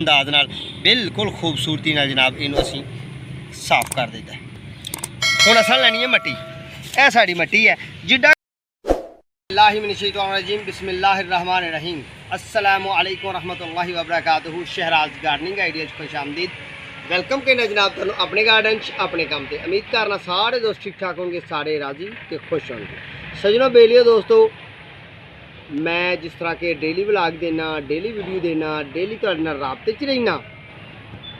अंदाज नाल बिल्कुल खूबसूरती नाल जनाब इनू असी साफ कर देता है। हुण असां लैनी है मट्टी, यह साड़ी मट्टी है जिड्डा बिस्मिल्लाहिर्रहमानिर्रहीम अस्सलामु अलैकुम रहमतुल्लाहि व बरकातुहू। शहराज गार्डनिंग आइडिया खुश आमदीद। वेलकम कहना जनाब तुहानू अपने गार्डन अपने काम से। उम्मीद करना सारे दोस्त ठीक ठाक होंगे, सारे राजी तो खुश होंगे। सजनों बेलियो दोस्तों, मैं जिस तरह के डेली व्लॉग देना, डेली वीडियो देना, डेली तुहाडे नाल राबते च रहना,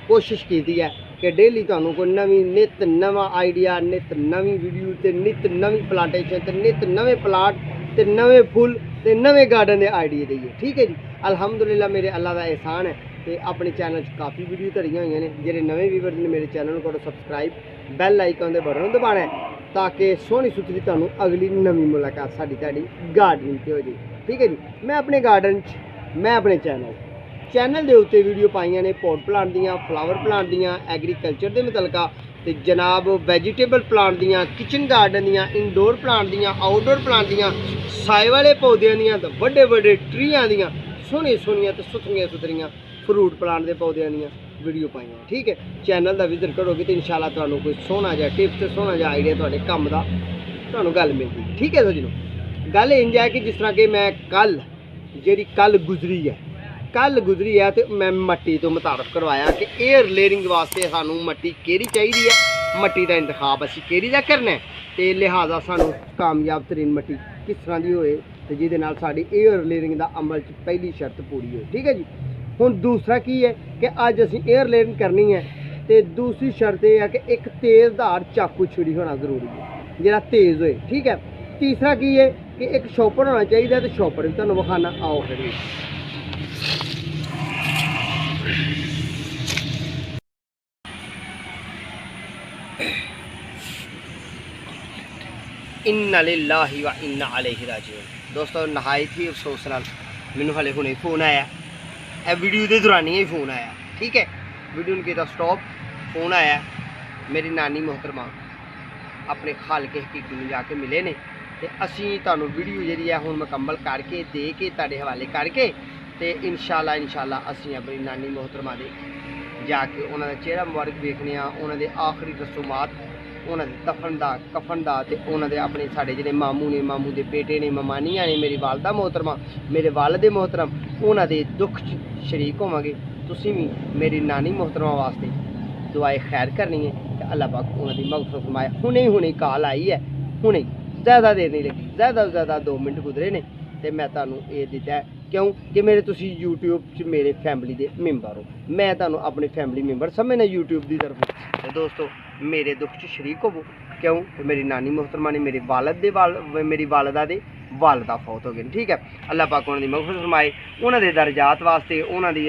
कोशिश की है कि डेली तुहानू कोई नवी नित नवा आइडिया, नित नवी वीडियो ते नित नवी प्लांटेशन ते नित नवे प्लांट ते नवे फुल ते नवे गार्डन के आइडिया देइए। ठीक है जी, अलहमदुलिल्लाह मेरे अल्लाह का एहसान है तो अपने चैनल काफ़ी वीडियो धरिया हुई ने। जो नवे व्यूवर ने मेरे चैनल को सब्सक्राइब बैल आइकन के बटन दबाना है ताकि सोहनी सुथरी तुहानू अगली नवी मुलाकात साडी तुहाडी गार्डनिंग से हो जाए। ठीक है जी, मैं अपने गार्डन मैं अपने चैनल के उत्ते वीडियो पाइया ने पॉट प्लांट दियाँ, फ्लावर प्लांट दियाँ, एग्रीकल्चर के मुतलका ते जनाब वैजीटेबल प्लांट दियाँ, किचन गार्डन दियाँ, इनडोर प्लांट दियाँ, आउटडोर प्लांट दियाँ, साए वाले पौधों दियाँ तो बड़े बड़े ट्रियां दियाँ, सोहनी सोहनियां तो सुथरियां सुथरियां फ्रूट प्लांट के पौधों दियाँ वीडियो पाइया। ठीक है, चैनल का विजिट करोगे तो इंशाल्लाह तुहानू कोई सोहना जिहा टिप्स ते सोहना जिहा आइडिया तुहाडे काम दा तुहानू गल मिलदी। ठीक है सजनों, गल इंज है कि जिस तरह कि मैं कल गुजरी है तो मैं मट्टी तो मुतारफ करवाया कि एयर लेयरिंग वास्ते सानू मट्टी केड़ी चाहिए है, मट्टी का इंतखाब असी केड़ी दा करना है तो लिहाजा सानू कामयाब तरीन मट्टी किस तरह की होए तो जिहदे नाल साडी एयर लेयरिंग का अमल च पहली शर्त पूरी हो। ठीक है जी, हुण दूसरा की है कि अज असी एयर लेयरिंग करनी है तो दूसरी शर्त यह है कि एक तेज़धार चाकू छुरी होना जरूरी है जिहड़ा तेज़ होए। ठीक है, तीसरा की है कि एक शॉपर होना चाहिए तो शॉपर भी तुहानू विखाना। आओ फिर इन्ना लिल्लाहि व इन्ना अलैहि राजिऊन। दोस्तों नहायत ही अफसोस नाल मैनू हले हुणे फोन आया, ए वीडियो के दौरान ही फोन आया। ठीक है, वीडियो ने किया स्टॉप, फोन आया मेरी नानी मोहतरमा अपने खालके हकीकी में जाके मिले ने तो असी तुहानू वीडियो जी है हुण मुकम्मल करके दे के तुहाडे हवाले करके तो इंशाल्लाह असी अपनी नानी मोहतरमा दे जाके उन्होंने चेहरा मुबारक देखने, उन्होंने आखिरी रसूमात, उन्होंने दफन का कफन का तो उन्होंने अपने साढ़े जो मामू ने, मामू के बेटे ने, ममानिया ने, मेरी वालदा मोहतरमा, मेरे वालदे मोहतरम, उन्होंने दुख शरीक होवांगे। तुसीं भी मेरी नानी मोहतरमा वास्ते दुआए खैर करनी है कि अल्लाह पाक उन्होंने मगफरत फरमाए। हुणे कॉल आई है, हुणे ज़्यादा देर नहीं लगी, ज़्यादा से ज़्यादा 2 मिनट गुजरे ने तो मैं तुहानू ये दिता है क्यों कि मेरे तुसी यूट्यूब मेरे फैमिली के मैंबर हो, मैं तुहानू अपने फैमिली मैंबर समझना यूट्यूब की तरफ। तो दोस्तों मेरे दुख च शरीक होवो क्यों कि मेरी नानी मोहतरमा ने मेरे मेरी वालदा दे वालदा फौत हो गए। ठीक है, अल्लाह पाक उन्होंने मगफरत फरमाए, उन्होंने दर्जात वास्ते, उन्होंने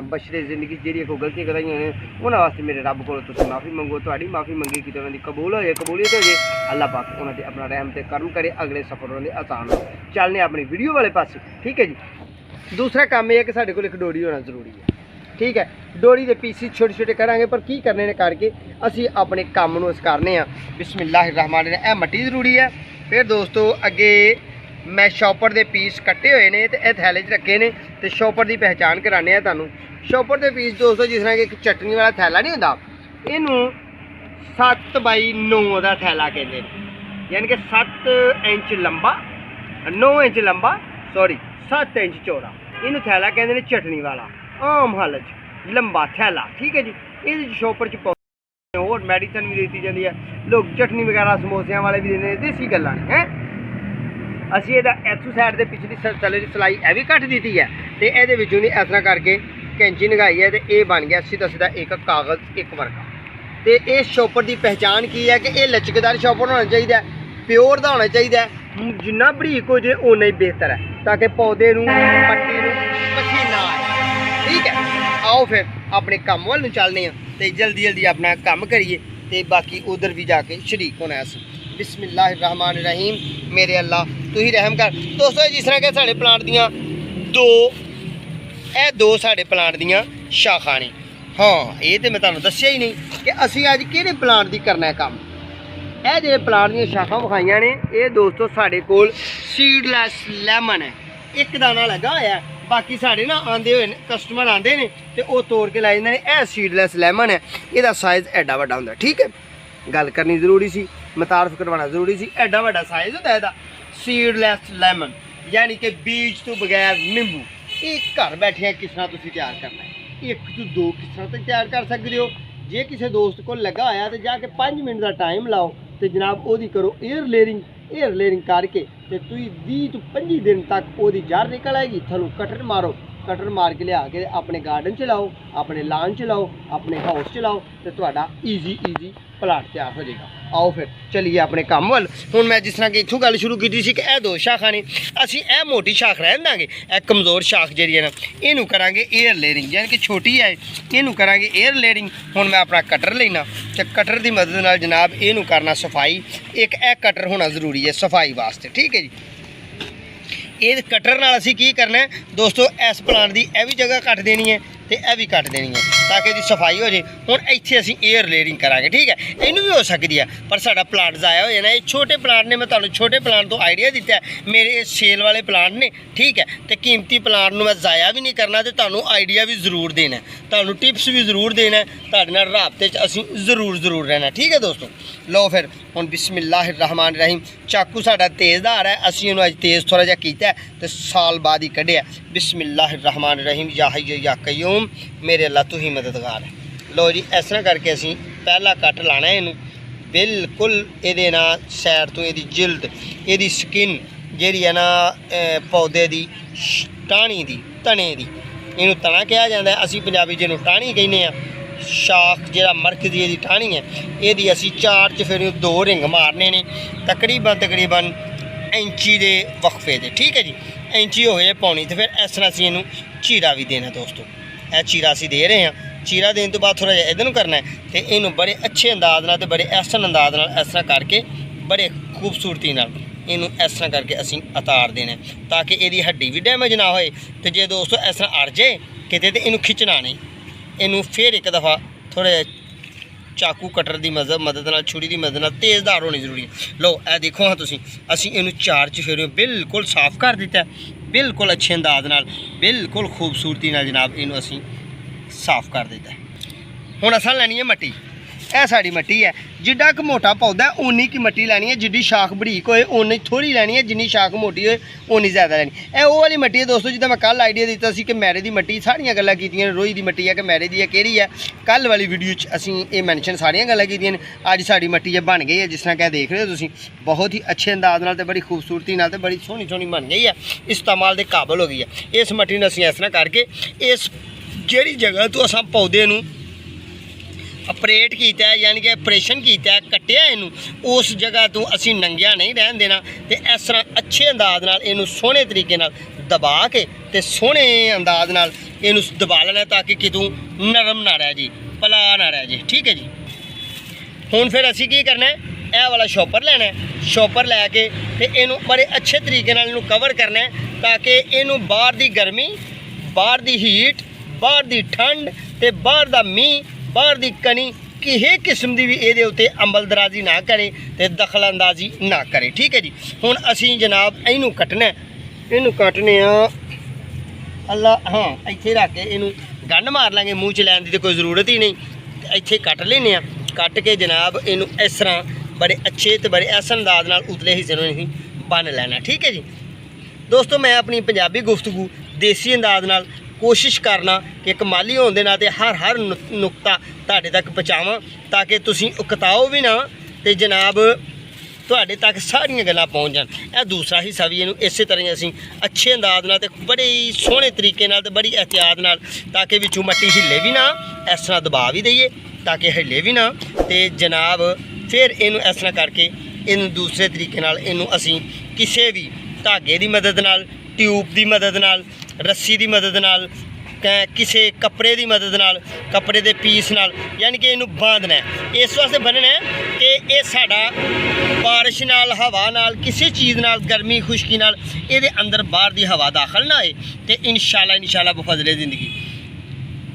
बशरे जिंदगी जी कोई गलतियां कराइयां ने उन्होंने वास्ते मेरे रब को माफ़ी मंगो, तुहाडी माफ़ी मंगी कि उन्होंने कबूल हो जाए, कबूलियत हो जाए। अल्लाह पाक उन्होंने अपना रहम ते करम करे, अगले सफर उन्होंने आसान हो। चलने अपनी वीडियो वाले पास। ठीक है जी, दूसरा काम यह है कि साढ़े को एक डोरी होना जरूरी है। ठीक है, डोरी के पीसी छोटे छोटे करांगे पर की करने ने करके असी अपने काम नूं करने आ। बिस्मिल्लाहिर्रहमानिर्रहीम। यह मट्टी जरूरी है। फिर दोस्तों अगे मैं शॉपर के पीस कट्टे हुए हैं तो यह थैले च रखे ने तो शॉपर की पहचान कराने तुहानू। शॉपर के पीस दोस्तों जिस तरह कि एक चटनी वाला थैला नहीं होंदा, इनू 7 बाई 9 का थैला कहते हैं, यानी कि 7 इंच लंबा, 9 इंच लंबा, सॉरी 7 इंच चौड़ा। इनू थैला कहते हैं चटनी वाला, आम हालत लंबा थैला। ठीक है जी, ये शॉपर च और मैडिसन भी दी जाती है, लोग चटनी वगैरह समोसिया वाले भी देते हैं, देसी गल्लां ने हैं। असी इथों साइड के पिछली थले की सिलाई यह भी घट दी है तो ये इस तरह करके कैंची नगाई है तो ये बन गया सीधा सीधा एक कागज़ एक वर्गा। तो इस शॉपर की पहचान की है कि यह लचकदार शॉपर होना चाहिए, प्योर का होना चाहिए, जिन्ना बरीक हो जाए उन्ना ही बेहतर है ताकि पौधे मट्टी पसीना आए। ठीक है, आओ फिर अपने काम वाल चलने तो जल्दी जल्दी अपना काम करिए तो बाकी उधर भी जाके शरीक होना है। बिस्मिल्लाहिर्रहमानिर्रहीम। मेरे अल्लाह तू ही रहम कर। दोस्तों जिस तरह के साढ़े प्लांट दियाँ दो साढ़े प्लांट दियाँ शाखा ने। हाँ, ये तो मैं तुहानू दस्सिया ही नहीं कि असी अज किहड़े प्लांट की करना है काम। यह जो प्लांट दी शाखा विखाइयां ने ये दोस्तों साढ़े कोल सीडलैस लैमन है, एक दाना लगा होया बाकी साढ़े ना आंदे हुए कस्टमर आते हैं तो वो तोड़ के लाई जाते हैं। यह सीडलैस लैमन है, इसका साइज़ एडा वड्डा हुंदा। ठीक है, गल करनी जरूरी सी, मुतारफ करवाना जरूरी सी। एडा वड्डा साइज़ होता है सीडलैस लैमन, यानी कि बीज तो बगैर नींबू। ये घर बैठे किस तरह तुसीं तैयार करना है, 1 तो 2 किस तरह तक तैयार कर सकते हो। जे किसी दोस्त को लगा आया तो जाके 5 मिनट का टाइम लाओ तो जनाब ओदी करो एयर लेयरिंग करके तो तुम 20 तो 25 दिन तक ओदी जड़ निकल आएगी। थलों कटर मारो, कटर मार के लिया के अपने गार्डन च लाओ, अपने लान च लाओ, अपने हाउस च लाओ तो तुहाडा ईजी प्लाट तैयार हो जाएगा। आओ फिर चलिए अपने काम वाल। हुण मैं जिस तरह कि इत्थों गल शुरू की सी कि यह 2 शाखां ने, असीं यह मोटी शाख रहन दांगे, यह कमज़ोर शाख जिहड़ी है ना इहनूं करांगे एयर लेयरिंग, यानी कि छोटी है इहनूं करांगे एयर लेयरिंग। हुण मैं अपना कटर लेना तो कटर की मदद नाल जनाब इहनूं करना सफाई। एक यह कटर होना जरूरी है सफाई वास्ते। ठीक है जी, ये कटर नाल असीं की करना है दोस्तों, इस प्लांट की यह भी जगह कट देनी है तो यह भी कट देनी है ताकि इसकी सफाई हो जाए। हुण इत्थे असीं एयर लेयरिंग करांगे। ठीक है, इनू भी हो सकती है पर साडा प्लांट ज़ाया हो जाना। ये छोटे प्लांट ने, मैं तुहानूं छोटे प्लांट तो आइडिया दिता है, मेरे सेल वाले प्लांट ने। ठीक है, तो कीमती प्लांट नूं मैं ज़ाया भी नहीं करना तो तुहानूं आइडिया भी जरूर देना, तुहानूं टिप्स भी जरूर देना, तुहाडे नाल राबते च असीं जरूर रहना। ठीक है दोस्तों, लो फिर हुण बिस्मिल्लाहिर्रहमानिर्रहीम। चाकू साडा तेज़दार है, असीं इहनूं अज तेज़ थोड़ा जिहा कीता तो साल बाद ही कढ़िया। बिस्मिल्लाहिर्रहमानिर्रहीम, या हय्यु या कय्यूम, मेरे अल्लाह तू ही मददगार है। लो जी, इस तरह करके असीं पहला कट लाना है इनू बिल्कुल ये ना सैड तो ये जिल्द, ये स्किन जी है ना पौधे की टाणी की तने की, इनू तना कहा जाता है, असीं पंजाबी जिन्हों टाणी कहने आ। शाख जो मरक की ये टाणी है, ये असीं 4 च फिर 2 रिंग मारने ने तकरीबन इंची के वक्फे से। ठीक है जी, इंची हो गए पौनी तो फिर इस तरह असीं इनू चीरा भी देना दोस्तों। यह चीरा असीं दे रहे हैं, चीरा देने तो बाद थोड़ा जिहा इधर करना है तो इनू बड़े अच्छे अंदाज नाल ते बड़े एहसन अंदाज नाल इस तरह करके बड़े खूबसूरती नाल इनू इस तरह करके असीं उतार देना है ताकि इसकी हड्डी भी डैमेज ना होए। तो जे दोस्तों इस तरह अड़ जाए किते तो इनू खिंचना नहीं, इनू फिर एक दफ़ा थोड़ा चाकू कटर की मदद नाल, छुरी की मदद नाल, तेज़दार होनी जरूरी है। लो ए देखो हाँ तुसीं, असीं इनू 4 च फेरियों बिल्कुल साफ कर दिता है, बिल्कुल अच्छे अंदाज नाल, बिल्कुल खूबसूरती नाल जनाब इनू असीं साफ कर दिता है। हुण असां लैनी है मट्टी, यह साड़ी मट्टी है, जिड्डा क मोटा पौधा उन्नी की मट्टी लैनी है, जिड्डी शाख बरीक होए उन्नी थोड़ी लैनी है, जिन्नी शाख मोटी होए उन्नी ज़्यादा लैनी। यह वो वाली मट्टी है दोस्तों जिद्दां मैं कल आइडिया दिता सी कि मैरे की मट्टी, सारियां गल्लां कीतियां, रोई की मट्टी है कि मैरे की है केड़ी है, कल वाली वीडियो च असीं ये मैंशन सारियां गल्लां कीतियां ने। अज साड़ी मट्टी बन गई है जिस तरह क्या देख रहे हो तुसीं, बहुत ही अच्छे अंदाज नाल ते बड़ी खूबसूरती नाल ते बड़ी सोहनी बन गई है, इस्तेमाल के काबिल हो गई है। इस मट्टी नूं असीं इस तरह करके इस जिहड़ी जगह तो असां पौधे नूं ऑपरेट किया है, यानी कि ऑपरेशन किया है, कट्टिया इनू, उस जगह तो असी नंगिया नहीं रहन देना तो इस तरह अच्छे अंदाज नाल इनू सोहने तरीके नाल दबा के ते सोहने अंदाज नाल इनू दबा लेना ताकि कितों नरम ना रह जी, पला ना रह जी। ठीक है जी, हुण फिर असी की करना है, यह वाला शॉपर लेना है, शॉपर लैके ते इनू बड़े अच्छे तरीके नाल इनू कवर करना है ताकि इनू बाहर दी गर्मी, बाहर दी हीट, बाहर दी ठंड ते बाहर दा मीह, बाहर की कनी किसी किस्म की भी ये उत्ते अमलदराजी ना करे तो दखल अंदाजी ना करे। ठीक है जी, हुण असीं जनाब इनू कटना, इनू कटने अल्लाह हाँ इत्थे रख के इनू गंढ मार लेंगे, मूँह च लैन की तो कोई ज़रूरत ही नहीं, इत्थे कट लेने, कट के जनाब इनू इस तरह बड़े अच्छे तो बड़े एहसन अंदाज नाल उतले हिस्से नूं बन लेना। ठीक है जी दोस्तों, मैं अपनी पंजाबी गुफ्तगू देसी अंदाज नाल कोशिश करना कि एक माली होने के नाते हर नुकता तुहाडे तक पहुँचावां ताकि तुसीं उकताओ भी ना तो जनाब तुहाडे तक सारियां गल्लां पहुँच जान। यह दूसरा हिस्सा भी इनू इस तरह असीं अच्छे अंदाज नाल ते बड़े ही सोहने तरीके नाल ते बड़ी एहतियात नाल ताकि विचों मट्टी हिले भी ना, इस तरह दबा भी दईए ताकि हिले भी ना तो जनाब फिर इनू इस तरह करके इनू दूसरे तरीके नाल इनू असीं किसी भी धागे की मदद नाल, ट्यूब की मदद नाल, रस्सी की मदद नाल, किसी कपड़े की मदद नाल, कपड़े के पीस नाल, यानी कि इनू बांधना है। इस वास्ते बनना है कि ये साडा बारिश नाल, हवा नाल, किसी चीज़ नाल, गर्मी खुशकी नाल ये अंदर बाहर की हवा दाखिल ना आए तो इंशाअल्लाह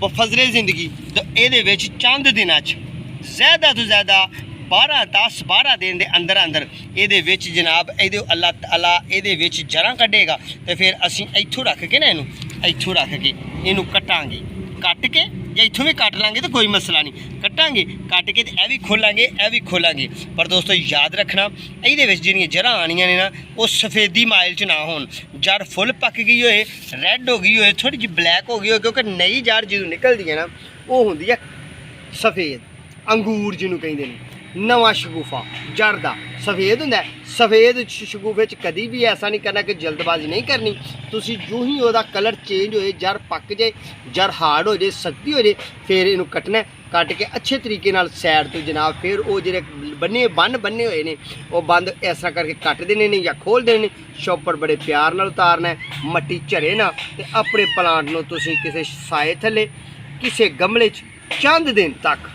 बफजले ज़िंदगी तो ये चंद दिनों ज़्यादा तो ज़्यादा 10-12 दिन के अंदर ये जनाब ये अल्लाह ताला ये जरा कढ़ेगा तो फिर असीं इत्थों रख के ना इनू ਇੱਥੋਂ ਰੱਖ ਕੇ ਇਹਨੂੰ ਕੱਟਾਂਗੇ। ਕੱਟ ਕੇ ਜੇ ਇੱਥੋਂ ਵੀ ਕੱਟ ਲਾਂਗੇ ਤਾਂ ਕੋਈ ਮਸਲਾ ਨਹੀਂ, ਕੱਟਾਂਗੇ ਕੱਟ ਕੇ ਤੇ ਇਹ ਵੀ ਖੋਲਾਂਗੇ। ਪਰ ਦੋਸਤੋ ਯਾਦ ਰੱਖਣਾ ਇਹਦੇ ਵਿੱਚ ਜਿਹੜੀਆਂ ਜੜ੍ਹਾਂ ਆਣੀਆਂ ਨੇ ਨਾ ਉਹ ਸਫੇਦੀ ਮਾਇਲ 'ਚ ਨਾ ਹੋਣ। ਜੜ ਫੁੱਲ ਪੱਕ ਗਈ ਹੋਏ, ਰੈੱਡ ਹੋ ਗਈ ਹੋਏ, ਥੋੜ੍ਹੀ ਜਿਹੀ ਬਲੈਕ ਹੋ ਗਈ ਹੋਏ, ਕਿਉਂਕਿ ਨਈ ਜੜ ਜਦੋਂ ਨਿਕਲਦੀ ਹੈ ਨਾ ਉਹ ਹੁੰਦੀ ਹੈ ਸਫੇਦ ਅੰਗੂਰ ਜਿਹਨੂੰ ਕਹਿੰਦੇ ਨੇ। ਨਵਾਂ ਸ਼ਗੂਫਾ ਜੜ ਦਾ ਸਫੇਦ ਹੁੰਦਾ। ਸਫੇਦ ਸ਼ਗੂਫੇ 'ਚ ਕਦੀ ਵੀ ਐਸਾ ਨਹੀਂ ਕਰਨਾ ਕਿ ਜਲਦਬਾਜ਼ੀ ਨਹੀਂ ਕਰਨੀ। ਤੁਸੀਂ ਜੋ ਹੀ ਉਹਦਾ ਕਲਰ ਚੇਂਜ ਹੋਏ, ਜੜ ਪੱਕ ਜਾਏ, ਜੜ ਹਾਰਡ ਹੋ ਜਾਏ, ਸਖਤੀ ਹੋ ਜਾਏ, ਫਿਰ ਇਹਨੂੰ ਕੱਟਣਾ। ਕੱਟ ਕੇ ਅੱਛੇ ਤਰੀਕੇ ਨਾਲ ਸਾਈਡ ਤੋਂ ਜਨਾਬ ਫਿਰ ਉਹ ਜਿਹੜੇ ਬੰਨੇ ਹੋਏ ਨੇ ਉਹ ਬੰਦ ਇਸ ਤਰ੍ਹਾਂ ਕਰਕੇ ਕੱਟ ਦੇਣੇ ਨੇ ਜਾਂ ਖੋਲ੍ਹ ਦੇਣੇ ਨੇ। ਸ਼ੌਪਰ ਬੜੇ ਪਿਆਰ ਨਾਲ ਉਤਾਰਨਾ, ਮੱਟੀ ਝਰੇ ਨਾ। ਤੇ ਆਪਣੇ ਪਲਾਂਟ ਨੂੰ ਤੁਸੀਂ ਕਿਸੇ ਸਾਏ ਥੱਲੇ, ਕਿਸੇ ਗਮਲੇ 'ਚ ਚੰਦ ਦਿਨ ਤੱਕ,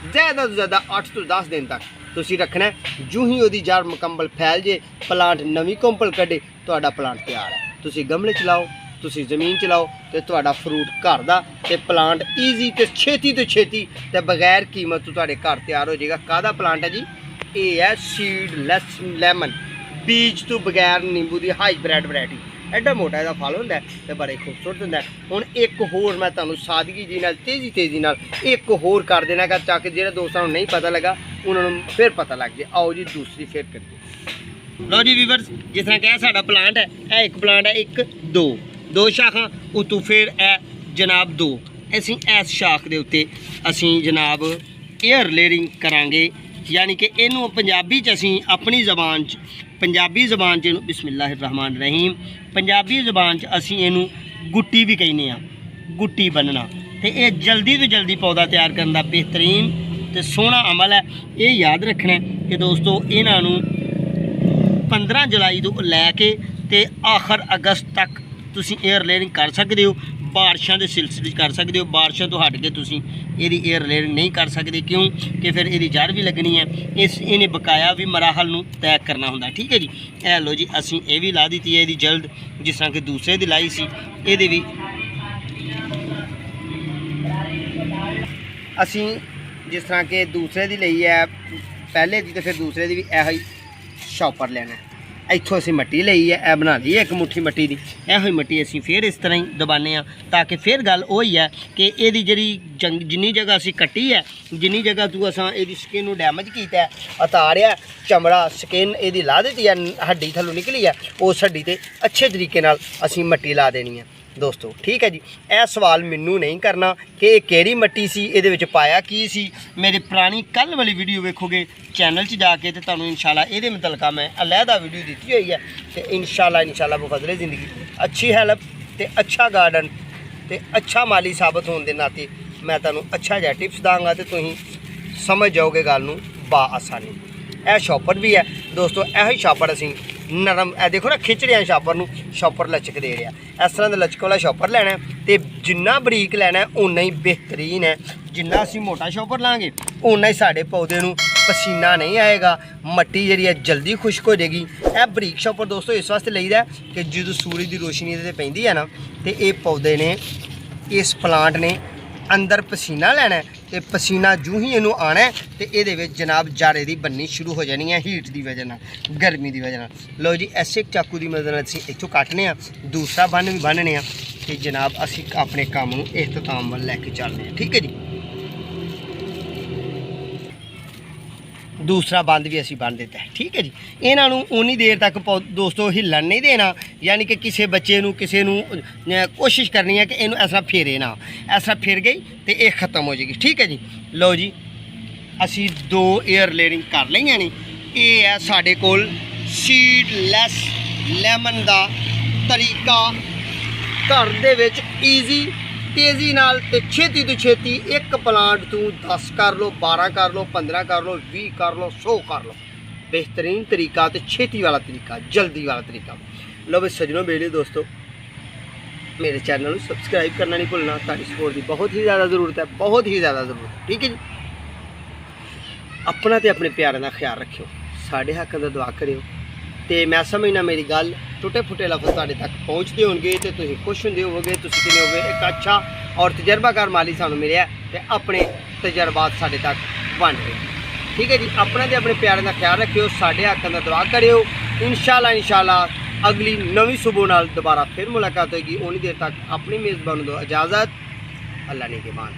ਜ਼ਿਆਦਾ ਤੋਂ ਜ਼ਿਆਦਾ 8 ਤੋਂ 10 ਦਿਨ ਤੱਕ ਤੁਸੀਂ ਰੱਖਣਾ। ਜੋ ਹੀ ਉਹਦੀ ਜੜ ਮੁਕੰਮਲ ਫੈਲ ਜੇ, ਪਲਾਂਟ ਨਵੀਂ ਕੰਪਲ ਕੱਢੇ, ਤੁਹਾਡਾ ਪਲਾਂਟ ਤਿਆਰ ਹੈ। ਤੁਸੀਂ ਗਮਲੇ 'ਚ ਲਾਓ, ਤੁਸੀਂ ਜ਼ਮੀਨ 'ਚ ਲਾਓ ਤੇ ਤੁਹਾਡਾ ਫਰੂਟ ਘਰ ਦਾ ਤੇ ਪਲਾਂਟ ਈਜ਼ੀ ਤੇ ਛੇਤੀ ਤੋਂ ਛੇਤੀ ਤੇ ਬਗੈਰ ਕੀਮਤ ਤੋਂ ਤੁਹਾਡੇ ਘਰ ਤਿਆਰ ਹੋ ਜਾਏਗਾ। ਕਾਹਦਾ ਪਲਾਂਟ ਹੈ ਜੀ? ਇਹ ਹੈ ਸੀਡਲੈਸ ਲੈਮਨ, ਬੀਜ ਤੋਂ ਬਗੈਰ ਨਿੰਬੂ ਦੀ ਹਾਈਬ੍ਰਿਡ ਵੈਰਾਈਟੀ। ਐਡਾ ਮੋਟਾ ਇਹਦਾ ਫਲ ਹੁੰਦਾ ਤੇ ਬੜੇ ਖੂਬਸੂਰਤ ਹੁੰਦਾ। ਹੁਣ ਇੱਕ ਹੋਰ ਮੈਂ ਤੁਹਾਨੂੰ ਸਾਦਗੀ ਜੀ ਨਾਲ ਤੇਜ਼ੀ ਨਾਲ ਇੱਕ ਹੋਰ ਕਰ ਦੇਣਾ ਗਾ, ਤਾਂ ਕਿ ਜਿਹੜੇ ਦੋਸਤਾਂ ਨੂੰ ਨਹੀਂ ਪਤਾ ਲੱਗਾ ਉਹਨਾਂ ਨੂੰ ਫਿਰ ਪਤਾ ਲੱਗ ਜਾਏ। ਆਓ ਜੀ ਦੂਸਰੀ ਫਿਰ ਕਰੀਏ। ਲਓ ਜੀ ਵੀਵਰਸ, ਜਿਸ ਤਰ੍ਹਾਂ ਕਿ ਸਾਡਾ ਪਲਾਂਟ ਹੈ, ਇਹ ਇੱਕ ਪਲਾਂਟ ਹੈ, 1 2 ਸ਼ਾਖਾਂ ਉਤੋਂ ਫਿਰ ਇਹ ਜਨਾਬ 2। ਅਸੀਂ ਇਸ ਸ਼ਾਖ ਦੇ ਉੱਤੇ ਅਸੀਂ ਜਨਾਬ ਏਅਰ ਲੇਅਰਿੰਗ ਕਰਾਂਗੇ, ਯਾਨੀ ਕਿ ਇਹਨੂੰ ਪੰਜਾਬੀ 'ਚ ਅਸੀਂ ਆਪਣੀ ਜ਼ਬਾਨ 'ਚ, ਪੰਜਾਬੀ ਜ਼ਬਾਨ 'ਚ ਇਹਨੂੰ ਬਿਸਮਿल्लाहिर रहमान रहीम, ਪੰਜਾਬੀ ਜ਼ਬਾਨ 'ਚ ਅਸੀਂ ਇਹਨੂੰ ਗੁੱਟੀ ਵੀ ਕਹਿੰਦੇ ਹਾਂ, ਗੁੱਟੀ ਬੰਨਣਾ। ਤੇ ਇਹ ਜਲਦੀ ਤੋਂ ਜਲਦੀ ਪੌਦਾ ਤਿਆਰ ਕਰਨ ਦਾ ਬਿਹਤਰੀਨ ਤੇ ਸੋਹਣਾ ਅਮਲ ਹੈ। ਇਹ ਯਾਦ ਰੱਖਣਾ ਕਿ ਦੋਸਤੋ ਇਹਨਾਂ ਨੂੰ 15 ਜੁਲਾਈ ਤੋਂ ਲੈ ਕੇ ਤੇ ਆਖਰ ਅਗਸਤ ਤੱਕ ਤੁਸੀਂ ਏਅਰ ਲੇਅਰਿੰਗ ਕਰ ਸਕਦੇ ਹੋ। ਬਾਰਿਸ਼ਾਂ ਦੇ ਸਿਲਸਿਲੇ 'ਚ ਕਰ ਸਕਦੇ ਹੋ, ਬਾਰਿਸ਼ਾਂ ਤੋਂ ਹਟ ਕੇ ਤੁਸੀਂ ਇਹਦੀ ਏਅਰ ਲੇਅਰਿੰਗ ਨਹੀਂ ਕਰ ਸਕਦੇ, ਕਿਉਂ ਕਿ ਫਿਰ ਇਹਦੀ ਜੜ ਵੀ ਲੱਗਣੀ ਹੈ। ਇਹਨੇ ਬਕਾਇਆ ਵੀ ਮਰਾਹਲ ਨੂੰ ਤੈਅ ਕਰਨਾ ਹੁੰਦਾ। ਠੀਕ ਹੈ ਜੀ। ਇਹ ਲਓ ਜੀ, ਅਸੀਂ ਇਹ ਵੀ ਲਾ ਦਿੱਤੀ ਹੈ ਇਹਦੀ ਜਲਦ, ਜਿਸ ਤਰ੍ਹਾਂ ਕਿ ਦੂਸਰੇ ਦੀ ਲਾਈ ਸੀ। ਇਹਦੇ ਵੀ ਅਸੀਂ ਜਿਸ ਤਰ੍ਹਾਂ ਕਿ ਦੂਸਰੇ ਦੀ ਲਈ ਹੈ ਪਹਿਲੇ ਦੀ, ਤੇ ਫਿਰ ਦੂਸਰੇ ਦੀ ਵੀ ਇਹੋ ਹੀ ਸ਼ੌਪਰ ਲੈਣਾ। ਇੱਥੋਂ ਅਸੀਂ ਮਿੱਟੀ ਲਈ ਹੈ, ਇਹ ਬਣਾ ਲਈ ਇੱਕ ਮੁੱਠੀ ਮਿੱਟੀ ਦੀ। ਇਹੋ ਹੀ ਮਿੱਟੀ ਅਸੀਂ ਫਿਰ ਇਸ ਤਰ੍ਹਾਂ ਹੀ ਦਬਾਉਂਦੇ ਹਾਂ, ਤਾਂ ਕਿ ਫਿਰ ਗੱਲ ਉਹੀ ਹੈ ਕਿ ਇਹਦੀ ਜਿਹੜੀ ਜਿੰਨੀ ਜਗ੍ਹਾ ਅਸੀਂ ਕੱਟੀ ਹੈ, ਜਿੰਨੀ ਜਗ੍ਹਾ ਤੋਂ ਅਸਾਂ ਇਹਦੀ ਸਕਿਨ ਨੂੰ ਡੈਮੇਜ ਕੀਤਾ ਹੈ, ਉਤਾਰਿਆ ਚਮੜਾ, ਸਕਿਨ ਇਹਦੀ ਲਾ ਦਿੱਤੀ ਹੈ, ਹੱਡੀ ਥੱਲੋਂ ਨਿਕਲੀ ਹੈ, ਉਸ ਹੱਡੀ 'ਤੇ ਅੱਛੇ ਤਰੀਕੇ ਨਾਲ ਅਸੀਂ ਮਿੱਟੀ ਲਾ ਦੇਣੀ ਹੈ ਦੋਸਤੋ। ਠੀਕ ਹੈ ਜੀ। ਇਹ ਸਵਾਲ ਮੈਨੂੰ ਨਹੀਂ ਕਰਨਾ ਕਿ ਇਹ ਕਿਹੜੀ ਮਿੱਟੀ ਸੀ, ਇਹਦੇ ਵਿੱਚ ਪਾਇਆ ਕੀ ਸੀ। ਮੇਰੀ ਪੁਰਾਣੀ ਕੱਲ੍ਹ ਵਾਲੀ ਵੀਡੀਓ ਵੇਖੋਗੇ ਚੈਨਲ 'ਚ ਜਾ ਕੇ, ਤੇ ਤੁਹਾਨੂੰ ਇਨਸ਼ਾਅੱਲਾ ਇਹਦੇ ਮੁਤਲਕਾ ਮੈਂ ਅਲੱਗਾ ਵੀਡੀਓ ਦਿੱਤੀ ਹੋਈ ਹੈ। ਤੇ ਇਨਸ਼ਾਅੱਲਾ ਬਫਜ਼ਲੇ ਜ਼ਿੰਦਗੀ ਅੱਛੀ ਹੈਲਪ ਤੇ ਅੱਛਾ ਗਾਰਡਨ ਤੇ ਅੱਛਾ ਮਾਲੀ ਸਾਬਤ ਹੋਣ ਦੇ ਨਾਤੇ ਮੈਂ ਤੁਹਾਨੂੰ ਅੱਛਾ ਜਿਹਾ ਟਿਪਸ ਦਾਂਗਾ ਤੇ ਤੁਸੀਂ ਸਮਝ ਜਾਓਗੇ ਗੱਲ ਨੂੰ ਬਾ ਆਸਾਨੀ। ਇਹ ਸ਼ੌਪਰ ਵੀ ਹੈ ਦੋਸਤੋ, ਇਹੋ ਹੀ ਸ਼ੌਪਰ ਅਸੀਂ ਨਰਮ, ਇਹ ਦੇਖੋ ਨਾ ਖਿੱਚ ਰਿਹਾ ਸ਼ੌਪਰ ਨੂੰ, ਸ਼ੌਪਰ ਲਚਕ ਦੇ ਰਿਹਾ। ਇਸ ਤਰ੍ਹਾਂ ਦਾ ਲਚਕ ਵਾਲਾ ਸ਼ੌਪਰ ਲੈਣਾ ਤੇ ਜਿੰਨਾ ਬਰੀਕ ਲੈਣਾ ਉਨਾ ਹੀ ਬਿਹਤਰੀਨ ਹੈ। ਜਿੰਨਾ ਅਸੀਂ ਮੋਟਾ ਸ਼ੌਪਰ ਲਾਂਗੇ ਉਨਾ ਹੀ ਸਾਡੇ ਪੌਦੇ ਨੂੰ ਪਸੀਨਾ ਨਹੀਂ ਆਏਗਾ, ਮਿੱਟੀ ਜਿਹੜੀ ਹੈ ਜਲਦੀ ਖੁਸ਼ਕ ਹੋ ਜਾਏਗੀ। ਇਹ ਬਰੀਕ ਸ਼ੌਪਰ ਦੋਸਤੋ ਇਸ ਵਾਸਤੇ ਲਈਦਾ ਕਿ ਜਦੋਂ ਸੂਰਜ ਦੀ ਰੋਸ਼ਨੀ ਇਹਦੇ 'ਤੇ ਪੈਂਦੀ ਹੈ ਨਾ, ਤੇ ਇਹ ਪੌਦੇ ਨੇ, ਇਸ ਪਲਾਂਟ ਨੇ ਅੰਦਰ ਪਸੀਨਾ ਲੈਣਾ, ਤੇ ਪਸੀਨਾ ਜੂੰ ਹੀ ਇਹਨੂੰ ਆਣਾ ਤੇ ਇਹਦੇ ਵਿੱਚ ਜਨਾਬ ਜਾਰੇ ਦੀ ਬੰਨੀ ਸ਼ੁਰੂ ਹੋ ਜਾਣੀ ਹੈ, ਹੀਟ ਦੀ ਵਜ੍ਹਾ ਨਾਲ, ਗਰਮੀ ਦੀ ਵਜ੍ਹਾ ਨਾਲ। ਲਓ ਜੀ, ਐਸੇ ਚਾਕੂ ਦੀ ਮਦਦ ਨਾਲ ਅਸੀਂ ਇੱਥੋਂ ਕੱਟਨੇ ਆ, ਦੂਸਰਾ ਬੰਨ ਵੀ ਬੰਨਣੇ ਆ ਤੇ ਜਨਾਬ ਅਸੀਂ ਆਪਣੇ ਕੰਮ ਨੂੰ ਇਖਤਤਾਮ ਵੱਲ ਲੈ ਕੇ ਚੱਲਦੇ ਹਾਂ। ਠੀਕ ਹੈ ਜੀ। ਦੂਸਰਾ ਬੰਦ ਵੀ ਅਸੀਂ ਬੰਨ ਦਿੱਤਾ ਹੈ। ਠੀਕ ਹੈ ਜੀ। ਇਹਨਾਂ ਨੂੰ ਉਨੀ ਦੇਰ ਤੱਕ ਦੋਸਤੋ ਹਿੱਲਣ ਨਹੀਂ ਦੇਣਾ, ਯਾਨੀ ਕਿ ਕਿਸੇ ਬੱਚੇ ਨੂੰ, ਕਿਸੇ ਨੂੰ ਕੋਸ਼ਿਸ਼ ਕਰਨੀ ਹੈ ਕਿ ਇਹਨੂੰ ਇਸ ਤਰ੍ਹਾਂ ਫੇਰੇ ਨਾ, ਇਸ ਤਰ੍ਹਾਂ ਫਿਰ ਗਈ ਤੇ ਇਹ ਖਤਮ ਹੋ ਜਾਏਗੀ। ਠੀਕ ਹੈ ਜੀ। ਲਓ ਜੀ, ਅਸੀਂ 2 ਏਅਰ ਲੇਅਰਿੰਗ ਕਰ ਲਈਆਂ ਨੇ। ਇਹ ਹੈ ਸਾਡੇ ਕੋਲ ਸੀਡਲੈਸ ਲੈਮਨ ਦਾ ਤਰੀਕਾ, ਘਰ ਦੇ ਵਿੱਚ ਈਜ਼ੀ, ਤੇਜ਼ੀ ਨਾਲ ਤੇ ਛੇਤੀ ਤੋਂ ਛੇਤੀ ਇੱਕ ਪਲਾਂਟ ਤੋਂ 10 ਕਰ ਲਓ, 12 ਕਰ ਲਓ, 15 ਕਰ ਲਓ, 20 ਕਰ ਲਓ, 100 ਕਰ ਲਓ। ਬਿਹਤਰੀਨ ਤਰੀਕਾ ਤੇ ਛੇਤੀ ਵਾਲਾ ਤਰੀਕਾ, ਜਲਦੀ ਵਾਲਾ ਤਰੀਕਾ। ਲਓ ਵੀ ਸੱਜਣੋ ਮੇਲੇ ਦੋਸਤੋ, ਮੇਰੇ ਚੈਨਲ ਨੂੰ ਸਬਸਕ੍ਰਾਈਬ ਕਰਨਾ ਨਹੀਂ ਭੁੱਲਣਾ। ਤੁਹਾਡੀ ਸਪੋਰਟ ਦੀ ਬਹੁਤ ਹੀ ਜ਼ਿਆਦਾ ਜ਼ਰੂਰਤ ਹੈ, ਬਹੁਤ ਹੀ ਜ਼ਿਆਦਾ ਜ਼ਰੂਰਤ। ਠੀਕ ਹੈ ਜੀ। ਆਪਣਾ ਤੇ ਆਪਣੇ ਪਿਆਰਿਆਂ ਦਾ ਖਿਆਲ ਰੱਖਿਓ, ਸਾਡੇ ਹੱਕ ਦਾ ਦੁਆ ਕਰਿਓ। ਤੇ ਮੈਂ ਸਮਝਣਾ ਮੇਰੀ ਗੱਲ ਟੁੱਟੇ ਫੁੱਟੇ ਲਫ਼ਜ਼ ਤੁਹਾਡੇ ਤੱਕ ਪਹੁੰਚਦੇ ਹੋਣਗੇ ਤੇ ਤੁਸੀਂ ਖੁਸ਼ ਹੁੰਦੇ ਹੋਵੋਗੇ। ਤੁਸੀਂ ਕਹਿੰਦੇ ਹੋਗੇ ਇੱਕ ਅੱਛਾ ਔਰ ਤਜਰਬਾਕਾਰ ਮਾਲੀ ਸਾਨੂੰ ਮਿਲਿਆ ਤੇ ਆਪਣੇ ਤਜਰਬਾਤ ਸਾਡੇ ਤੱਕ ਵੰਡ ਰਹੇ। ਠੀਕ ਹੈ ਜੀ। ਆਪਣਾ ਤੇ ਆਪਣੇ ਪਿਆਰਿਆਂ ਦਾ ਖਿਆਲ ਰੱਖਿਓ, ਸਾਡੇ ਹੱਕ ਦਾ ਦੁਆ ਕਰਿਓ। ਇਨਸ਼ਾਅੱਲਾ अगली नवी सुबह नाल दोबारा फिर मुलाकात होगी। उन्नी देर तक अपनी मेज़बान दो इजाज़त। अल्लाह ने के मान।